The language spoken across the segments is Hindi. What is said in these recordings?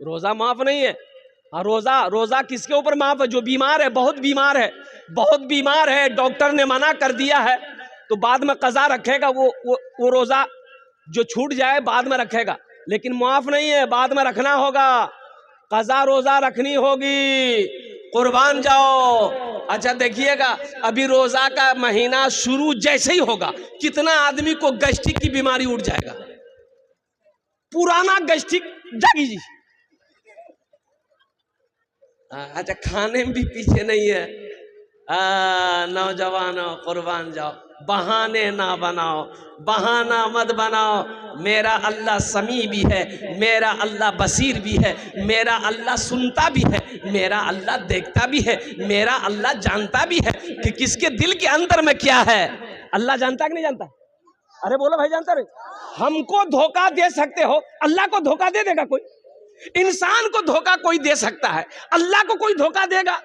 रोजा माफ नहीं है। हाँ, रोजा रोजा किसके ऊपर माफ है? जो बीमार है, बहुत बीमार है, बहुत बीमार है, डॉक्टर ने मना कर दिया है, तो बाद में कज़ा रखेगा, वो रोजा जो छूट जाए बाद में रखेगा, लेकिन माफ नहीं है, बाद में रखना होगा, कज़ा रोजा रखनी होगी। कुर्बान जाओ। अच्छा देखिएगा, अभी रोजा का महीना शुरू जैसे ही होगा, कितना आदमी को गैस्ट्रिक की बीमारी उठ जाएगा, पुराना गैस्ट्रिक जागी जी। अच्छा, खाने में भी पीछे नहीं है। नौजवानों कुर्बान जाओ, बहाने ना बनाओ, बहाना मत बनाओ। मेरा अल्लाह समी भी है, मेरा अल्लाह बसीर भी है, मेरा अल्लाह सुनता भी है, मेरा अल्लाह देखता भी है, मेरा अल्लाह जानता भी है कि किसके दिल के अंदर में क्या है। अल्लाह जानता कि नहीं जानता? अरे बोलो भाई, जानता रे? हमको धोखा दे सकते हो, अल्लाह को धोखा दे देगा कोई? इंसान को धोखा कोई दे सकता है, अल्लाह को कोई धोखा देगा?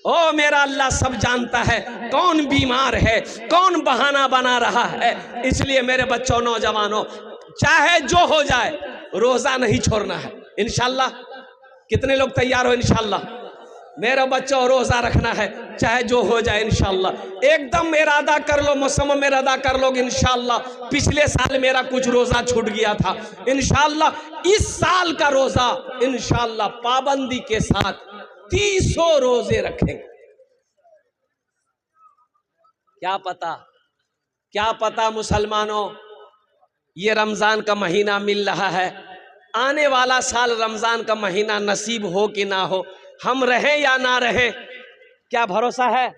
ओ मेरा अल्लाह सब जानता है, कौन बीमार है, कौन बहाना बना रहा है। इसलिए मेरे बच्चों, नौजवानों, चाहे जो हो जाए, रोजा नहीं छोड़ना है इंशाल्लाह। कितने लोग तैयार हो? इंशाल्लाह मेरे बच्चों, रोजा रखना है, चाहे जो हो जाए इंशाल्लाह। एकदम इरादा कर लो, मुसम्मम इरादा कर लो इंशाल्लाह। पिछले साल मेरा कुछ रोजा छूट गया था, इंशाल्लाह इस साल का रोजा इंशाल्लाह पाबंदी के साथ 300 रोजे रखेंगे। क्या पता मुसलमानों, ये रमजान का महीना मिल रहा है, आने वाला साल रमजान का महीना नसीब हो कि ना हो, हम रहें या ना रहें, क्या भरोसा है?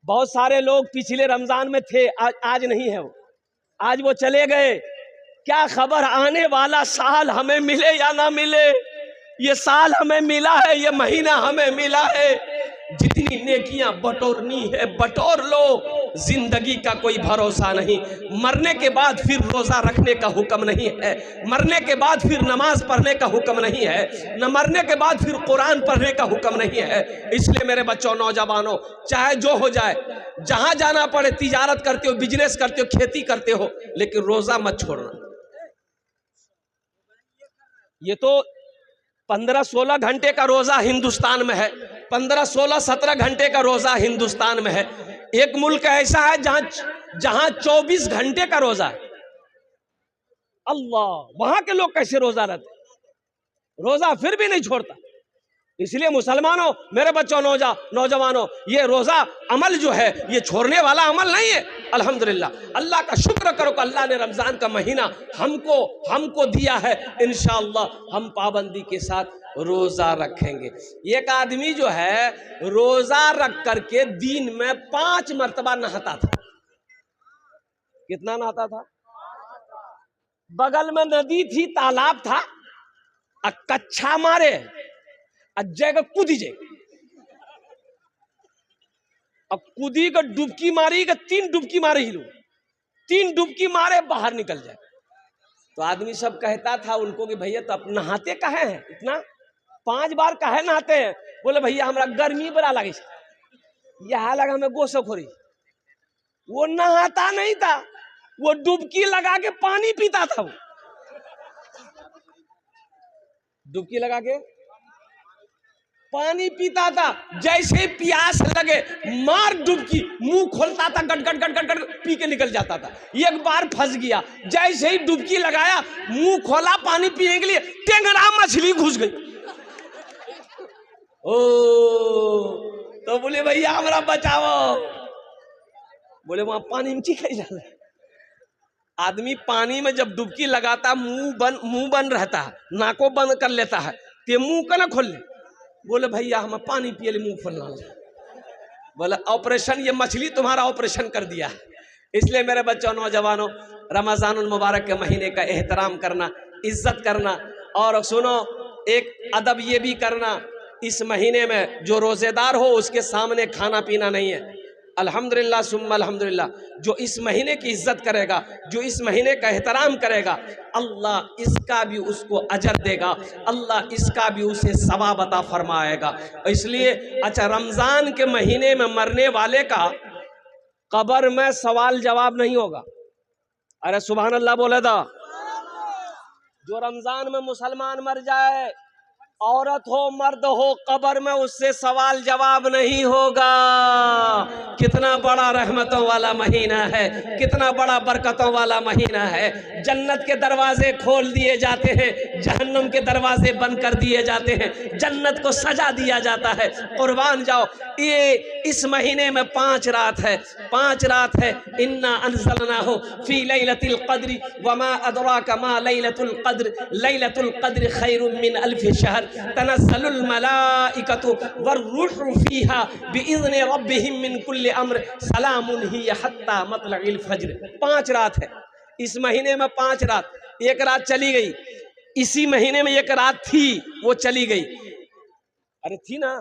बहुत सारे लोग पिछले रमजान में थे, आज नहीं है वो, आज वो चले गए। क्या खबर आने वाला साल हमें मिले या ना मिले? ये साल हमें मिला है, ये महीना हमें मिला है, जितनी नेकियां बटोरनी है बटोर लो। जिंदगी का कोई भरोसा नहीं, मरने के बाद फिर रोजा रखने का हुक्म नहीं है, मरने के बाद फिर नमाज पढ़ने का हुक्म नहीं है, न मरने के बाद फिर कुरान पढ़ने का हुक्म नहीं है। इसलिए मेरे बच्चों, नौजवानों, चाहे जो हो जाए, जहां जाना पड़े, तिजारत करते हो, बिजनेस करते हो, खेती करते हो, लेकिन रोजा मत छोड़ना। ये तो 15-16 घंटे का रोजा हिंदुस्तान में है, 15-16-17 घंटे का रोजा हिंदुस्तान में है। एक मुल्क ऐसा है जहां 24 घंटे का रोजा है। अल्लाह, वहां के लोग कैसे रोजा रहते? रोजा फिर भी नहीं छोड़ता। इसलिए मुसलमानों, मेरे बच्चों, नौजवानों, ये रोजा अमल जो है, ये छोड़ने वाला अमल नहीं है। अल्हम्दुलिल्लाह, अल्लाह का शुक्र करो कि अल्लाह ने रमजान का महीना हमको दिया है। इंशाअल्लाह हम पाबंदी के साथ रोजा रखेंगे। एक आदमी जो है रोजा रख करके दिन में 5 मरतबा नहाता था। कितना नहाता था? बगल में नदी थी, तालाब था, कच्छा मारे जगह कूदी जाए, अब कूदी का डुबकी मारी का 3 डुबकी मारे ही लोग, 3 डुबकी मारे बाहर निकल जाए। तो आदमी सब कहता था उनको कि भैया तो आप नहाते काहे हैं इतना, 5 बार काहे नहाते हैं? बोले भैया हमरा गर्मी बड़ा लगे, यह लगा हमें गोसखोरी। वो नहाता नहीं था, वो डुबकी लगा के पानी पीता था। वो डुबकी लगा के पानी पीता था, जैसे ही प्यास लगे मार डुबकी, मुंह खोलता था, गट गट गट गट गट पी के निकल जाता था। एक बार फंस गया, जैसे ही डुबकी लगाया, मुंह खोला पानी पीने के लिए, टेंगरा मछली घुस गई। ओ तो बोले भैया हमारा बचाओ। बोले वहां पानी में चीख जाता। आदमी पानी में जब डुबकी लगाता, मुंह बंद रहता है, नाको बंद कर लेता है, ते मुंह का ना खोल ले। बोले भैया हम पानी पिए मुंह खोलना। बोले ऑपरेशन, ये मछली तुम्हारा ऑपरेशन कर दिया है। इसलिए मेरे बच्चों, नौजवानों, रमजानुल मुबारक के महीने का एहतराम करना, इज्जत करना, और सुनो एक अदब ये भी करना, इस महीने में जो रोजेदार हो उसके सामने खाना पीना नहीं है। अल्हम्दुलिल्लाह सुम्मा अल्हम्दुलिल्लाह, जो इस महीने की इज्जत करेगा, जो इस महीने का एहतराम करेगा, अल्लाह इसका भी उसको अजर देगा, अल्लाह इसका भी उसे सवाब अता फरमाएगा। इसलिए अच्छा, रमज़ान के महीने में मरने वाले का कब्र में सवाल जवाब नहीं होगा। अरे सुभान अल्लाह बोले था। जो रमज़ान में मुसलमान मर जाए, औरत हो मर्द हो, कब्र में उससे सवाल जवाब नहीं होगा। कितना बड़ा रहमतों वाला महीना है, कितना बड़ा बरकतों वाला महीना है। जन्नत के दरवाजे खोल दिए जाते हैं, जहन्नम के दरवाजे बंद कर दिए जाते हैं, जन्नत को सजा दिया जाता है। कुर्बान जाओ, ये इस महीने में 5 रात है, 5 रात है। इन्ना अंज़लनाहु फी लैलतिल क़द्र वमा अदराका मा लैलतुल क़द्र लैलतुल क़द्र खैरुम मिन अल्फ़ि शहर तनज़्ज़लुल मलाइकतु वर्रूहु फ़ीहा बिइज़्नि रब्बिहिम मिन कुल्लि अम्र सलामुन हिय हत्ता मतलइल फ़ज्र। 5 रात है इस महीने में, 5 रात। एक रात चली गई, इसी महीने में एक रात थी, वो चली गई। अरे थी ना,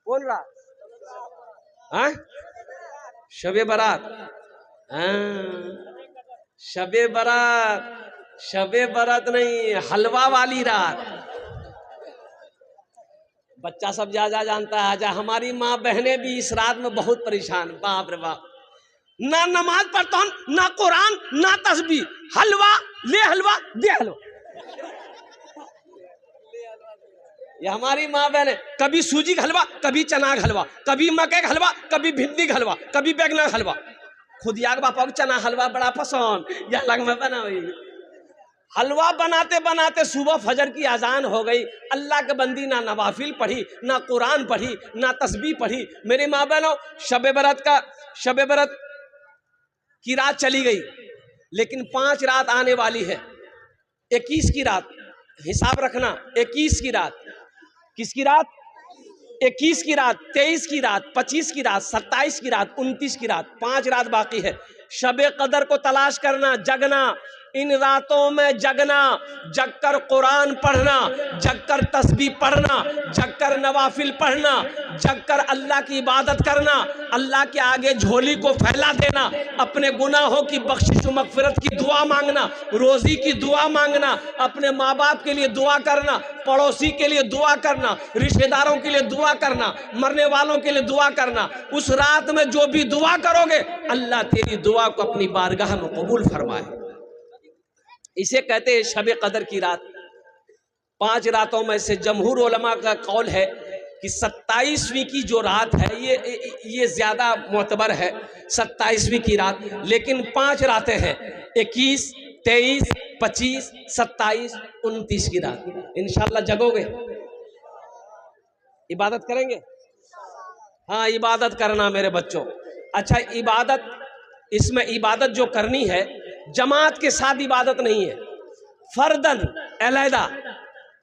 कौन रात? हाँ, शबे बारात। शबे बारात, शबे बारात नहीं, हलवा वाली रात। बच्चा सब ज्यादा जानता है। आजा हमारी माँ बहनें भी इस रात में बहुत परेशान, बाप रे बाप। ना नमाज पढ़ता हूं, ना कुरान, ना तस्बीह। हलवा ले, हलवा दे, हलवा। ये हमारी माँ बहन, कभी सूजी का हलवा, कभी चना का हलवा, कभी मक्के का हलवा, कभी भिंडी का हलवा, कभी बैगन का हलवा। खुद याग बापा को चना हलवा बड़ा पसंद, या लग में बना हुई। हलवा बनाते बनाते सुबह फजर की अजान हो गई। अल्लाह के बंदी ना नवाफिल पढ़ी, ना कुरान पढ़ी, ना तस्बीह पढ़ी। मेरी माँ बहनों, शबे बरत की रात चली गई, लेकिन 5 रात आने वाली है। 21 की रात, हिसाब रखना, 21 की रात। किसकी रात? 21 की रात, 23 की रात, 25 की रात, 27 की रात, 29 की रात। 5 रात बाकी है। शबे कदर को तलाश करना, जगना, इन रातों में जगना, जगकर कुरान पढ़ना, जगकर तस्बीह पढ़ना, जगकर नवाफिल पढ़ना, जगकर अल्लाह की इबादत करना, अल्लाह के आगे झोली को फैला देना, अपने गुनाहों की बख्शिश व मगफिरत की दुआ मांगना, रोजी की दुआ मांगना, अपने माँ बाप के लिए दुआ करना, पड़ोसी के लिए दुआ करना, रिश्तेदारों के लिए दुआ करना, मरने वालों के लिए दुआ करना। उस रात में जो भी दुआ करोगे, अल्लाह तेरी दुआ को अपनी बारगाह में कबूल फरमाए। इसे कहते हैं शबे कदर की रात। 5 रातों में से जमहूर उलमा का कौल है कि 27वीं की जो रात है, ये ज्यादा मोतबर है, 27वीं की रात। लेकिन 5 रातें हैं, 21, 23, 25, 27, 29 की रात। इंशाल्लाह जगोगे, इबादत करेंगे। हाँ, इबादत करना मेरे बच्चों। अच्छा, इबादत, इसमें इबादत जो करनी है, जमात के साथ इबादत नहीं है, फर्दन अलहदा,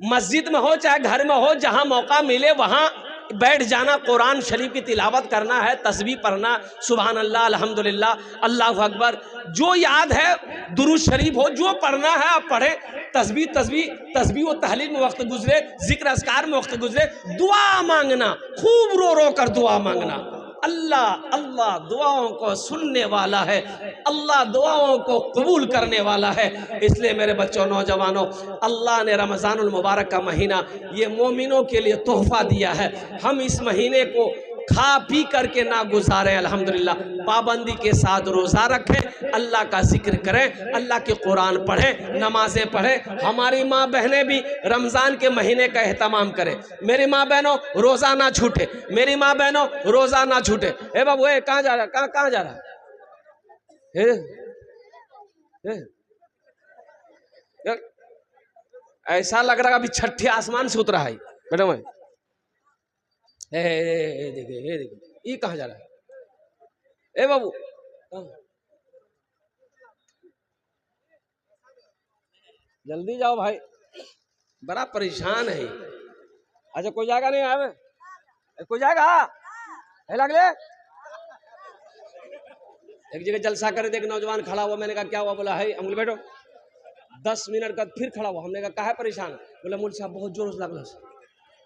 मस्जिद में हो चाहे घर में हो, जहां मौका मिले वहां बैठ जाना, कुरान शरीफ की तिलावत करना है, तस्बीह पढ़ना, सुभान अल्लाह, अल्हम्दुलिल्लाह, अल्लाहु अकबर, जो याद है, दुरूद शरीफ हो, जो पढ़ना है आप पढ़ें। तस्बीह व तहलील में वक्त गुजरे, जिक्र अस्कार में वक्त गुजरे, दुआ मांगना, खूब रो रो कर दुआ मांगना। अल्लाह अल्लाह दुआओं को सुनने वाला है, अल्लाह दुआओं को कबूल करने वाला है। इसलिए मेरे बच्चों, नौजवानों, अल्लाह ने रमज़ानुल मुबारक का महीना ये मोमिनों के लिए तोहफा दिया है। हम इस महीने को खा पी करके ना गुजारें, अल्हम्दुलिल्लाह। पाबंदी के साथ रोज़ा रखें, अल्लाह का जिक्र करें, अल्लाह के कुरान पढ़ें, नमाजें पढ़ें। हमारी माँ बहनें भी रमज़ान के महीने का एहतमाम करें। मेरी माँ बहनों, रोज़ा ना छूटे, मेरी माँ बहनों, रोज़ा ना छूटे। ए बाबू, कहाँ जा रहा है? कहाँ जा रहा है? ऐसा लग रहा है अभी छठे आसमान से उतरा है मैडम। देखिए ये कहाँ जा रहा है? ए बाबू, जल्दी जाओ भाई, बड़ा परेशान है। अच्छा, कोई जाएगा नहीं? आवे कोई जाएगा? लगले एक जगह जलसा करे, देख नौजवान खड़ा हुआ। मैंने कहा क्या हुआ? बोला है। हम बैठो। 10 मिनट का फिर खड़ा हुआ। हमने कहा काहे परेशान? बोला मुझे साहब बहुत जोर से लगला।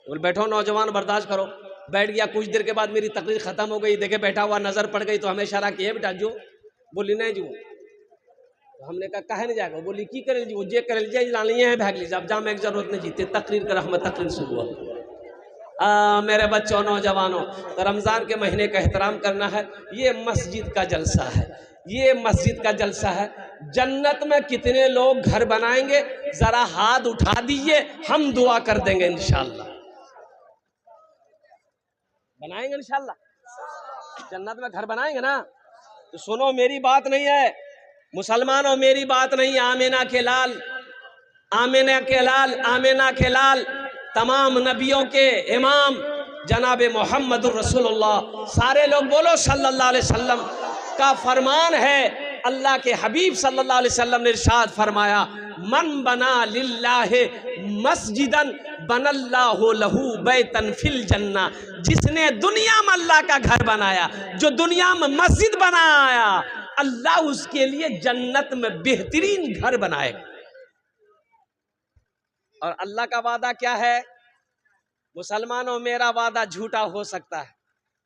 बोले बैठो नौजवान, बर्दाश्त करो। बैठ गया। कुछ देर के बाद मेरी तकरीर खत्म हो गई। देखे बैठा हुआ, नजर पड़ गई तो हमें इशारा किया, बेटा जो। बोली नहीं जो। तो हमने कहा काहे नहीं जाएगा? बोली की करे जी, वो जे करे लीजिए, लालिए है भाग लीजिए, अब जाम एक जरूरत नहीं जीते। तकरीर कर, हमें तकरीर शुरू हुआ। मेरे बच्चों, नौजवानों, तो रमज़ान के महीने का एहतराम करना है। ये मस्जिद का जलसा है, ये मस्जिद का जलसा है। जन्नत में कितने लोग घर बनाएंगे, जरा हाथ उठा दीजिए, हम दुआ कर देंगे इंशाल्लाह। बनाएंगे इंशाल्लाह, जन्नत में घर बनाएंगे ना। तो सुनो, मेरी बात नहीं है मुसलमानों, मेरी बात नहीं है। आमिना के लाल, आमिना के लाल, आमिना के लाल, तमाम नबियों के इमाम जनाब मोहम्मद रसूलुल्लाह, सारे लोग बोलो सल्लल्लाहु अलैहि वसल्लम का फरमान है। अल्लाह के हबीब सल्लल्लाहु अलैहि वसल्लम ने इरशाद फरमाया, मन बना लिल्लाहि मस्जिदन बनल्लाहु लहू बैतन फिल जन्ना। जिसने दुनिया में अल्लाह का घर बनाया, जो दुनिया में मस्जिद बनाया, अल्लाह उसके लिए जन्नत में बेहतरीन घर बनाएगा। और अल्लाह का वादा क्या है मुसलमानों? मेरा वादा झूठा हो सकता है,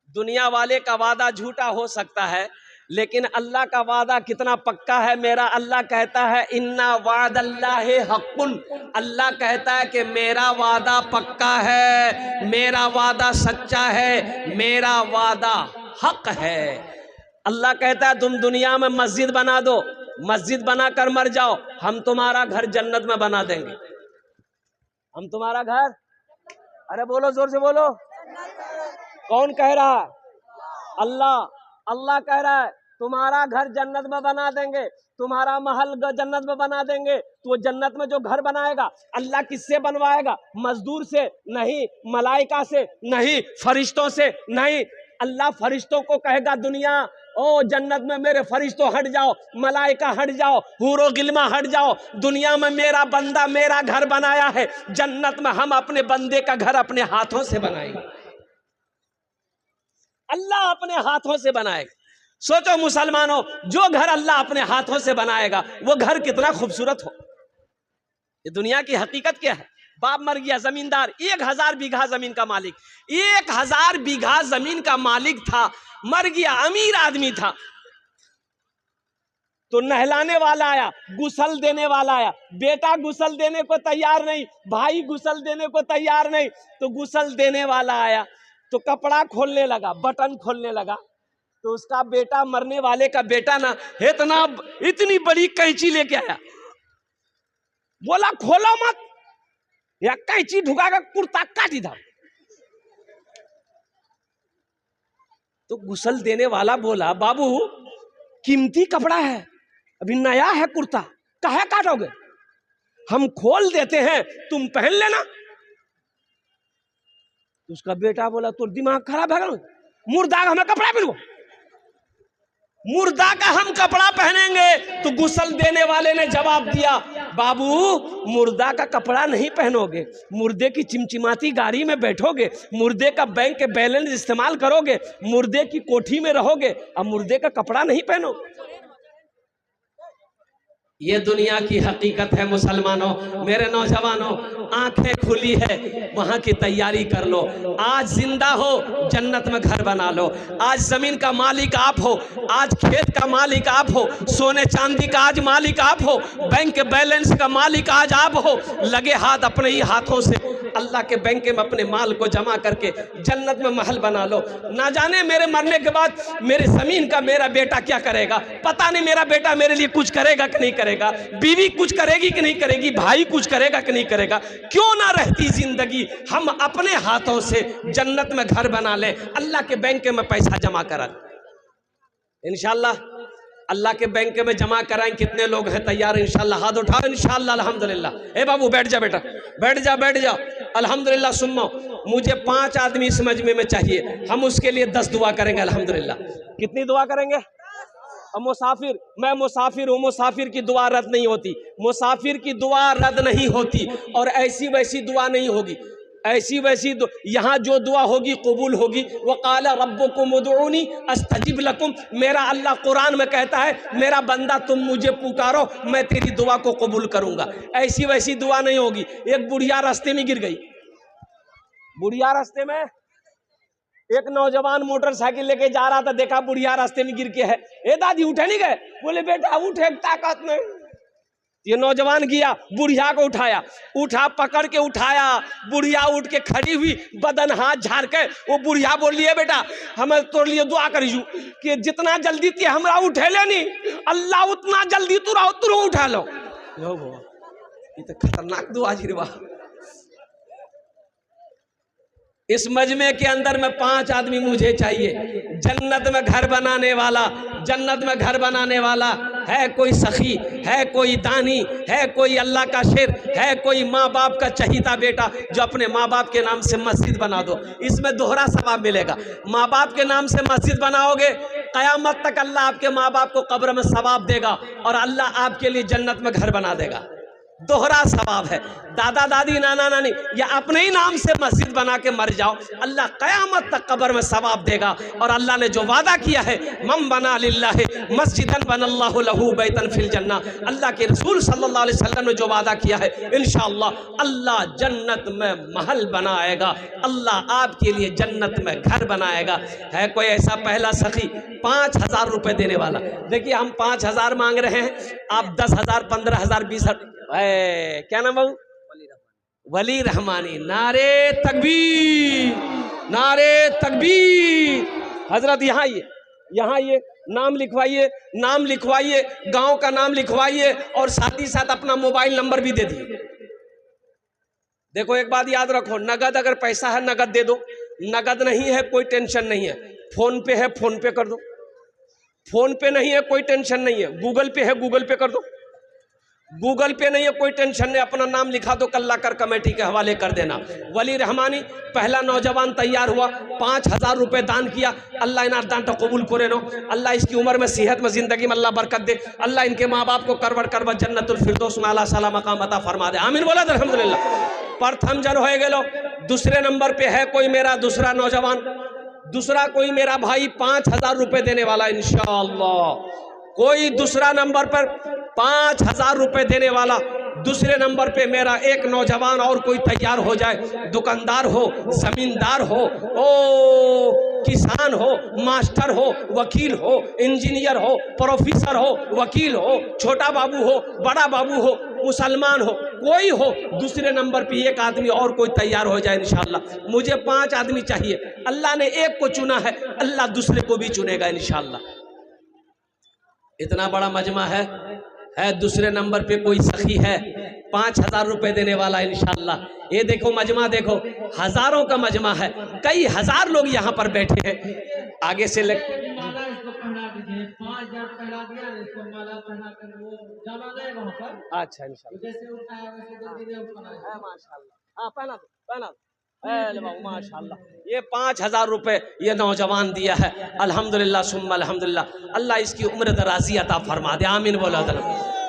दुनिया वाले का वादा झूठा हो सकता है, लेकिन अल्लाह का वादा कितना पक्का है? मेरा अल्लाह कहता है इन्ना वादल्लाहि हक़्क़ुन। अल्लाह कहता है कि मेरा वादा पक्का है, मेरा वादा सच्चा है, मेरा वादा हक है। अल्लाह कहता है तुम दुनिया में मस्जिद बना दो, मस्जिद बनाकर मर जाओ, हम तुम्हारा घर जन्नत में बना देंगे। हम तुम्हारा घर, अरे बोलो जोर से बोलो, कौन कह रहा है? अल्लाह। अल्लाह कह रहा है तुम्हारा घर जन्नत में बना देंगे, तुम्हारा महल जन्नत में बना देंगे। तो जन्नत में जो घर बनाएगा, अल्लाह किससे बनवाएगा? मजदूर से नहीं, मलाइका से नहीं, फरिश्तों से नहीं। अल्लाह फरिश्तों को कहेगा दुनिया ओ जन्नत में मेरे फरिश्तों हट जाओ, मलाइका हट जाओ, हूरो गिल्मा हट जाओ, दुनिया में मेरा बंदा मेरा घर बनाया है, जन्नत में हम अपने बंदे का घर अपने हाथों से बनाएंगे। अल्लाह अपने हाथों से बनाएगा। सोचो मुसलमानों, जो घर अल्लाह अपने हाथों से बनाएगा वो घर कितना खूबसूरत हो। ये दुनिया की हकीकत क्या है? बाप मर गया, जमींदार 1000 बीघा जमीन का मालिक, 1000 बीघा जमीन का मालिक था, मर गया, अमीर आदमी था। तो नहलाने वाला आया, गुसल देने वाला आया, बेटा गुसल देने को तैयार नहीं, भाई गुसल देने को तैयार नहीं। तो गुसल देने वाला आया तो कपड़ा खोलने लगा, बटन खोलने लगा। तो उसका बेटा, मरने वाले का बेटा ना इतनी बड़ी कैंची लेके आया, बोला खोलो मत, या कैंची ढुकाकर कुर्ता काट इधर। तो गुसल देने वाला बोला बाबू कीमती कपड़ा है, अभी नया है कुर्ता, काहे काटोगे? हम खोल देते हैं, तुम पहन लेना। उसका बेटा बोला तो दिमाग खराब है, मुर्दा का हमें कपड़ा पहनो, मुर्दा का हम कपड़ा पहनेंगे? तो गुसल देने वाले ने जवाब दिया बाबू मुर्दा का कपड़ा नहीं पहनोगे, मुर्दे की चिमचिमाती गाड़ी में बैठोगे, मुर्दे का बैंक के बैलेंस इस्तेमाल करोगे, मुर्दे की कोठी में रहोगे, अब मुर्दे का कपड़ा नहीं पहनोगे। ये दुनिया की हकीकत है मुसलमानों। मेरे नौजवानों, आंखें खुली है, वहां की तैयारी कर लो। आज जिंदा हो, जन्नत में घर बना लो। आज जमीन का मालिक आप हो, आज खेत का मालिक आप हो, सोने चांदी का आज मालिक आप हो, बैंक के बैलेंस का मालिक आज आप हो। लगे हाथ अपने ही हाथों से अल्लाह के बैंक में अपने माल को जमा करके जन्नत में महल बना लो। ना जाने मेरे मरने के बाद मेरे जमीन का मेरा बेटा क्या करेगा, पता नहीं मेरा बेटा मेरे लिए कुछ करेगा कि नहीं करेगा, बीवी कुछ करेगी कि नहीं करेगी, भाई कुछ करेगा कि नहीं करेगा। क्यों ना रहती जिंदगी हम अपने हाथों से जन्नत में घर बना लें, अल्लाह के बैंक में पैसा जमा करा इंशाल्लाह। अल्लाह के बैंक में जमा कराएं। कितने लोग हैं तैयार? इंशाल्लाह हाथ उठाओ। इंशाल्लाह अल्हम्दुलिल्लाह। ए बाबू बैठ जा बेटा, बैठ जा बैठ जा। अल्हम्दुलिल्लाह। सुनो, मुझे 5 आदमी इस मजमे में चाहिए, हम उसके लिए 10 दुआ करेंगे अल्हम्दुलिल्लाह। कितनी दुआ करेंगे? मुसाफिर, मैं मुसाफिर हूँ, मुसाफिर की दुआ रद्द नहीं होती, मुसाफिर की दुआ रद्द नहीं होती, और ऐसी वैसी दुआ नहीं होगी, ऐसी वैसी यहाँ जो दुआ होगी कबूल होगी। वक़ाला रब्बुकुम उदऊनी अस्तजिब लकुम। मेरा अल्लाह कुरान में कहता है मेरा बंदा तुम मुझे पुकारो, मैं तेरी दुआ को कबूल करूँगा। ऐसी वैसी दुआ नहीं होगी। एक बुढ़िया रास्ते में गिर गई, बुढ़िया रास्ते में, एक नौजवान मोटरसाइकिल लेके जा रहा था, देखा बुढ़िया रास्ते में गिर के है। ए दादी उठे नहीं गए? बोले बेटा उठे, ताकत नहीं। ये नौजवान गया, बुढ़िया को उठाया, पकड़ के उठाया, बुढ़िया उठ के खड़ी हुई, बदन हाथ झाड़ के वो बुढ़िया बोल लिए बेटा हमें तोड़ लिए दुआ करियो कि जितना जल्दी ते हमरा उठे लेनी अल्लाह उतना जल्दी तू उठा लो। ये तो खतरनाक दुआ जी रे। इस मजमे के अंदर में 5 आदमी मुझे चाहिए, जन्नत में घर बनाने वाला, जन्नत में घर बनाने वाला है कोई सखी, है कोई दानी, है कोई अल्लाह का शेर, है कोई माँ बाप का चहीता बेटा जो अपने माँ बाप के नाम से मस्जिद बना दो। इसमें दोहरा सवाब मिलेगा। माँ बाप के नाम से मस्जिद बनाओगे, कयामत तक अल्लाह आपके माँ बाप को कब्र में सवाब देगा और अल्लाह आपके लिए जन्नत में घर बना देगा। दोहरा सवाब है। दादा दादी नाना नानी या अपने ही नाम से मस्जिद बना के मर जाओ, अल्लाह कयामत तक कब्र में सवाब देगा। और अल्लाह ने जो वादा किया है, मम बना लिल्लाहि मस्जिदन बनल्लाहु लहू बैतन फिल जन्ना, अल्लाह के रसूल सल्लल्लाहु अलैहि वसल्लम ने जो वादा किया है, इंशाअल्लाह अल्लाह जन्नत में महल बनाएगा, अल्लाह आपके लिए जन्नत में घर बनाएगा। है कोई ऐसा पहला सखी 5000 रुपए देने वाला? देखिए हम 5000 मांग रहे हैं, आप 10,000 15,000 20,000। क्या नाम बाबू? वली रहमानी। नारे तकबीर, नारे तकबीर। हजरत यहाँ ये नाम लिखवाइए, नाम लिखवाइए, गांव का नाम लिखवाइए और साथ ही साथ अपना मोबाइल नंबर भी दे दिए। देखो एक बात याद रखो, नगद अगर पैसा है नगद दे दो, नगद नहीं है कोई टेंशन नहीं है, फोन पे है फोन पे कर दो, फोन पे नहीं है कोई टेंशन नहीं है, गूगल पे है गूगल पे कर दो, गूगल पे नहीं है कोई टेंशन नहीं, अपना नाम लिखा दो, कल्ला कर कमेटी के हवाले कर देना। वली रहमानी पहला नौजवान तैयार हुआ, 5000 रुपए दान किया। अल्लाह इनार दान तो कबूल करे नो, अल्लाह इसकी उम्र में सेहत में जिंदगी में अल्लाह बरकत दे, अल्लाह इनके माँ बाप को करवट करवट जन्नतुल फिरदौस में आला साला मकाम अता फरमा दे। आमीन बोला अल्हम्दुलिल्लाह। प्रथम जन हो गेलो। दूसरे नंबर पे है कोई मेरा दूसरा नौजवान, दूसरा कोई मेरा भाई 5000 रुपए देने वाला इंशाअल्लाह। कोई दूसरा नंबर पर 5000 रुपए देने वाला, दूसरे नंबर पे मेरा एक नौजवान और कोई तैयार हो जाए, दुकानदार हो, जमींदार हो, ओ किसान हो, मास्टर हो, वकील हो, इंजीनियर हो, प्रोफेसर हो, वकील हो, छोटा बाबू हो, बड़ा बाबू हो, मुसलमान हो, कोई हो, दूसरे नंबर पे एक आदमी और कोई तैयार हो जाए इंशाअल्लाह। मुझे 5 आदमी चाहिए, अल्लाह ने एक को चुना है, अल्लाह दूसरे को भी चुनेगा इंशाअल्लाह। इतना बड़ा मजमा है। दूसरे नंबर पे कोई सखी है 5000 रुपए देने वाला इंशाअल्लाह। ये देखो मजमा देखो, हजारों का मजमा है, कई हजार लोग यहाँ पर बैठे हैं। आगे से अच्छा माशाअल्लाह, पहना माशाअल्लाह। ये 5000 रुपए ये नौजवान दिया है, अल्हम्दुलिल्लाह सुम्मा अल्हम्दुलिल्लाह। अल्लाह इसकी उम्र दराजी अता फरमा दे, आमीन बोला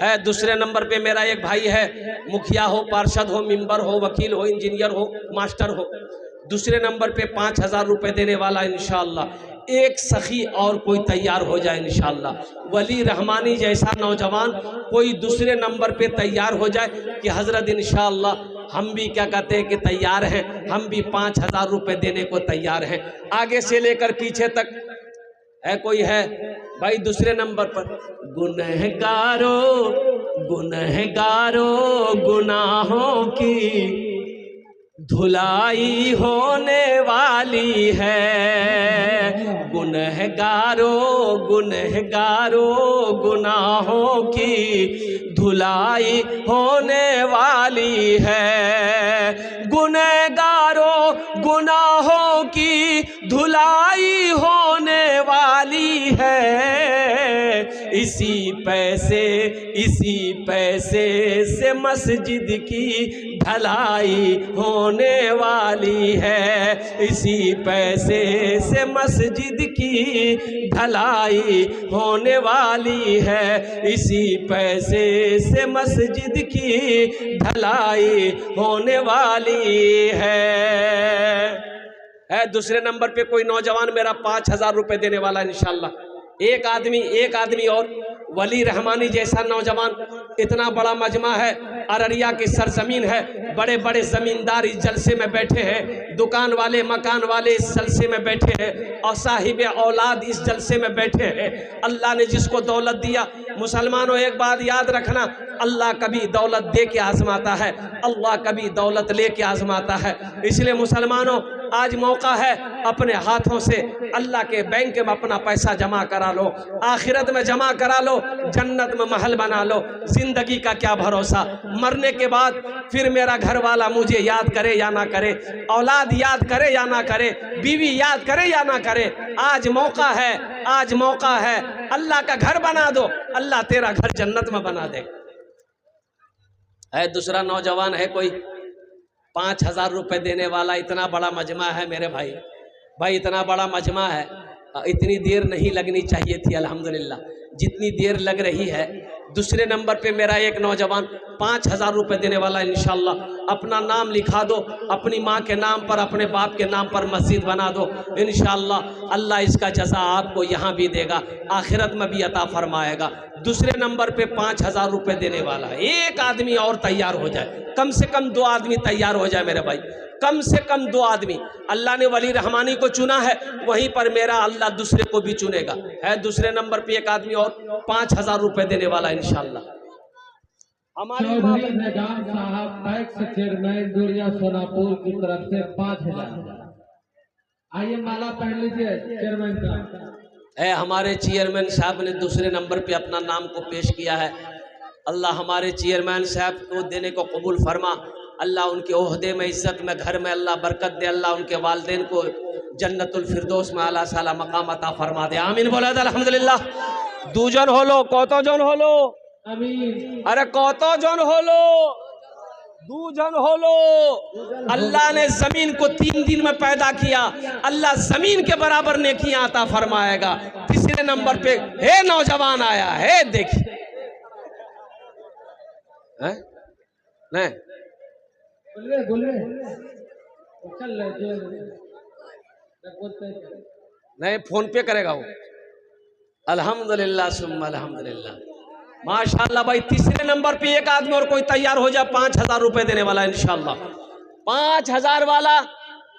है। दूसरे नंबर पे मेरा एक भाई है, मुखिया हो, पार्षद हो, मेंबर हो, वकील हो, इंजीनियर हो, मास्टर हो। दूसरे नंबर पे 5000 रुपए देने वाला इंशाअल्लाह। एक सखी और कोई तैयार हो जाए इंशाअल्लाह। वली रहमानी जैसा नौजवान कोई दूसरे नंबर पे तैयार हो जाए कि हजरत इंशाअल्लाह हम भी क्या कहते हैं कि तैयार हैं, हम भी 5000 रुपए देने को तैयार हैं। आगे से लेकर पीछे तक है कोई है भाई दूसरे नंबर पर? गुनहगारों गुनहगारों गुनाहों की धुलाई होने वाली है, गुनहगारों गुनहगारों गुनाहों की धुलाई होने वाली है, गुनहगारों गुनाहों की धुलाई होने वाली है। इसी पैसे से मस्जिद की ढलाई होने वाली है, इसी पैसे से मस्जिद की ढलाई होने वाली है, इसी पैसे से मस्जिद की ढलाई होने वाली है। दूसरे नंबर पे कोई नौजवान मेरा 5000 रुपए देने वाला इंशाअल्लाह। एक आदमी और वली रहमानी जैसा नौजवान, इतना बड़ा मजमा है, अररिया की सरजमीन है, बड़े बड़े ज़मींदार इस जलसे में बैठे हैं, दुकान वाले मकान वाले इस जलसे में बैठे हैं, और साहिब औलाद इस जलसे में बैठे हैं। अल्लाह ने जिसको दौलत दिया, मुसलमानों एक बात याद रखना, अल्लाह कभी दौलत दे के आजमाता है, अल्लाह कभी दौलत ले के आजमाता है। इसलिए मुसलमानों आज मौका है, अपने हाथों से अल्लाह के बैंक में अपना पैसा जमा करा लो, आखिरत में जमा करा लो, जन्नत में महल बना लो। जिंदगी का क्या भरोसा, मरने के बाद फिर मेरा घर वाला मुझे याद करे या ना करे, औलाद याद करे या ना करे, बीवी याद करे या ना करे। आज मौका है, आज मौका है, अल्लाह का घर बना दो, अल्लाह तेरा घर जन्नत में बना दे। है दूसरा नौजवान है कोई 5,000 रुपये देने वाला, इतना बड़ा मजमा है मेरे भाई, इतना बड़ा मजमा है, इतनी देर नहीं लगनी चाहिए थी, अल्हम्दुलिल्लाह जितनी देर लग रही है। दूसरे नंबर पे मेरा एक नौजवान 5,000 रुपये देने वाला, इंशाल्लाह अपना नाम लिखा दो, अपनी माँ के नाम पर, अपने बाप के नाम पर मस्जिद बना दो, इंशाल्लाह अल्लाह इसका जज़ा आपको यहाँ भी देगा, आखिरत में भी अता फरमाएगा। दूसरे नंबर पे 5,000 रुपये देने वाला है, एक आदमी और तैयार हो जाए, कम से कम 2 आदमी तैयार हो जाए मेरे भाई, कम से कम 2 आदमी। अल्लाह ने वली रहमानी को चुना है, वहीं पर मेरा अल्लाह दूसरे को भी चुनेगा। है दूसरे नंबर पे एक आदमी और 5,000 रुपये देने वाला इंशाल्लाह। हमारे चेयरमैन दुरिया सोनापुर की तरफ से 5,000। आइए माला पहन लीजिए चेयरमैन साहब। है हमारे चेयरमैन साहब ने दूसरे नंबर पे अपना नाम को पेश किया है। अल्लाह हमारे चेयरमैन साहब को देने को कबूल फरमा, अल्लाह उनके ओहदे में, इज्जत में, घर में अल्लाह बरकत दे, अल्लाह उनके वालिदैन को जन्नतुल फिरदौस में आला साला मकाम अता फरमा दे। आमीन बोला अल्हम्दुलिल्लाह। दूजन होलो, कतजन होलो, आमीन। अरे कतजन होलो, दूजन होलो। अल्लाह ने जमीन को 3 दिन में पैदा किया, अल्लाह जमीन के बराबर नेकियां अता फरमाएगा। तीसरे नंबर पे हे नौजवान आया है, देखिए नहीं नहीं फोन पे करेगा वो। अल्हम्दुलिल्लाह सुम्मा अल्हम्दुलिल्लाह, माशाल्लाह भाई। तीसरे नंबर पे एक आदमी और कोई तैयार हो जाए, 5,000 रुपये देने वाला इंशाल्लाह। 5,000 वाला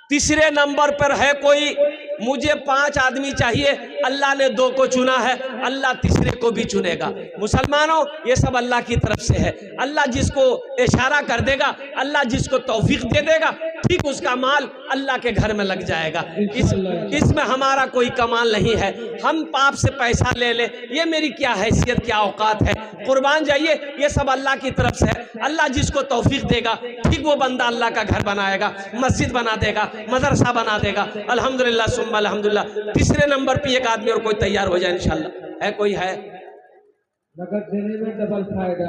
तीसरे नंबर पर है कोई, मुझे 5 आदमी चाहिए, अल्लाह ने 2 को चुना है, अल्लाह तीसरे को भी चुनेगा। मुसलमानों ये सब अल्लाह की तरफ से है, अल्लाह जिसको इशारा कर देगा, अल्लाह जिसको तौफीक दे देगा, ठीक उसका माल अल्लाह के घर में लग जाएगा। इसमें हमारा कोई कमाल नहीं है, हम पाप से पैसा ले ले, ये मेरी क्या हैसियत, क्या औकात है। कुर्बान जाइए, ये सब अल्लाह की तरफ से है, अल्लाह जिसको तौफीक देगा, ठीक वो बंदा अल्लाह का घर बनाएगा, मस्जिद बना देगा, मदरसा बना देगा। अल्हम्दुलिल्लाह सुम्मा अल्हम्दुलिल्लाह। तीसरे नंबर पे एक आदमी और कोई तैयार हो जाए इंशाल्लाह। है कोई है? नगद देने में डबल फायदा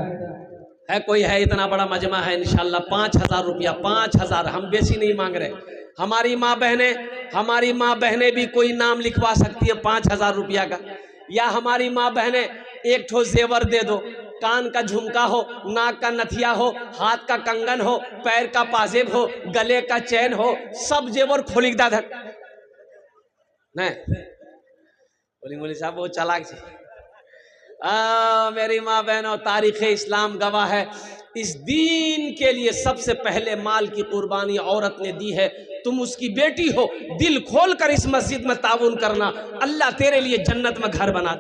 है कोई है? इतना बड़ा मजमा है इंशाल्लाह। 5,000 रुपया, 5,000, हम बेसी नहीं मांग रहे। हमारी माँ बहनें भी कोई नाम लिखवा सकती है 5,000 रुपया का, या हमारी माँ बहनें एक ठो जेवर दे दो, कान का झुमका हो, नाक का नथिया हो, हाथ का कंगन हो, पैर का पाजेब हो, गले का चैन हो, सब जेवर खोलिक दादा नहीं बोली साहब वो चालाक जी। मेरी माँ बहनों, तारीख़ इस्लाम गवाह है, इस दीन के लिए सबसे पहले माल की कुर्बानी औरत ने दी है। तुम उसकी बेटी हो, दिल खोल कर इस मस्जिद में ताउन करना, अल्लाह तेरे लिए जन्नत में घर बना